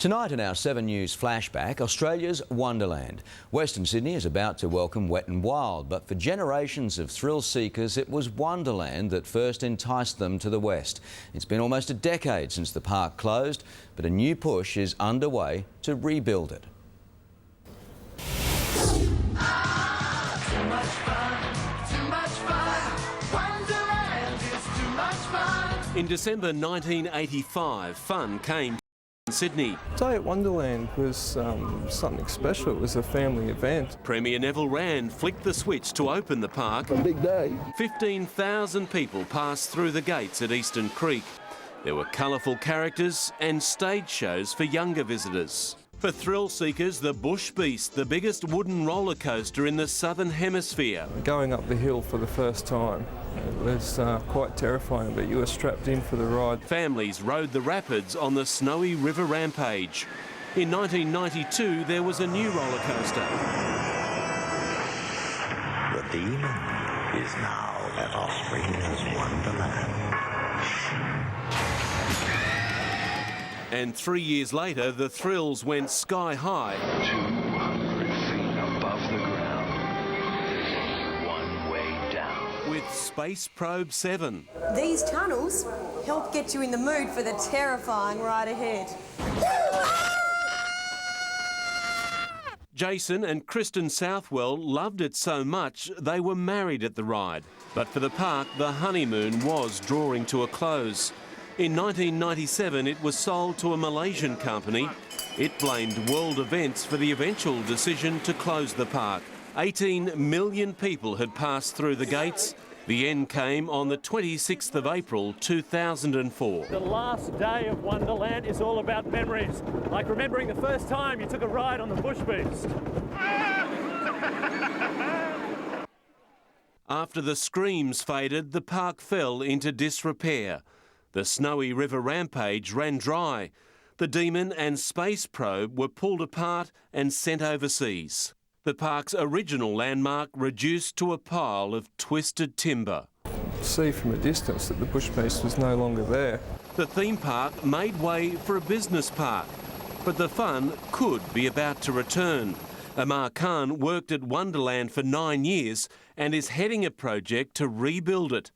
Tonight in our 7 News flashback, Australia's Wonderland. Western Sydney is about to welcome Wet and Wild, but for generations of thrill seekers, it was Wonderland that first enticed them to the west. It's been almost a decade since the park closed, but a new push is underway to rebuild it. In December 1985, fun came to Sydney. Day at Wonderland was something special. It was a family event. Premier Neville Rand flicked the switch to open the park. A big day. 15,000 people passed through the gates at Eastern Creek. There were colourful characters and stage shows for younger visitors. For thrill seekers, the Bush Beast, the biggest wooden roller coaster in the Southern Hemisphere. Going up the hill for the first time, it was quite terrifying, but you were strapped in for the ride. Families rode the rapids on the snowy river rampage. In 1992, there was a new roller coaster. The demon is now at Australia's Wonderland. And 3 years later, the thrills went sky high. 200 feet above the ground. There's one way down. With Space Probe 7. These tunnels help get you in the mood for the terrifying ride ahead. Jason and Kristen Southwell loved it so much they were married at the ride. But for the park, the honeymoon was drawing to a close. In 1997, it was sold to a Malaysian company. It blamed world events for the eventual decision to close the park. 18 million people had passed through the gates. The end came on the 26th of April 2004. The last day of Wonderland is all about memories, like remembering the first time you took a ride on the Bush Beast. After the screams faded, the park fell into disrepair. The snowy river rampage ran dry. The Demon and Space Probe were pulled apart and sent overseas. The park's original landmark reduced to a pile of twisted timber. See from a distance that the Bush Beast was no longer there. The theme park made way for a business park, but the fun could be about to return. Ammar Khan worked at Wonderland for 9 years and is heading a project to rebuild it.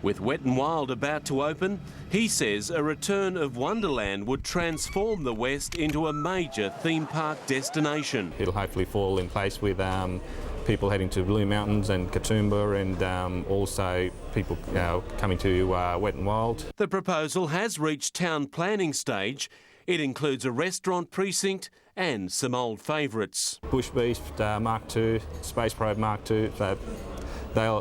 With Wet and Wild about to open, he says a return of Wonderland would transform the West into a major theme park destination. It'll hopefully fall in place with people heading to Blue Mountains and Katoomba, and also people coming to Wet and Wild. The proposal has reached town planning stage. It includes a restaurant precinct and some old favourites. Bush Beast Mark II, Space Probe Mark II, so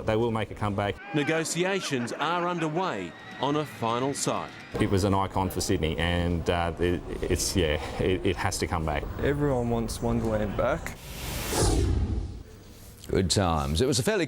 they will make a comeback. Negotiations are underway on a final site. It was an icon for Sydney, and it has to come back. Everyone wants Wonderland back. Good times. It was a fairly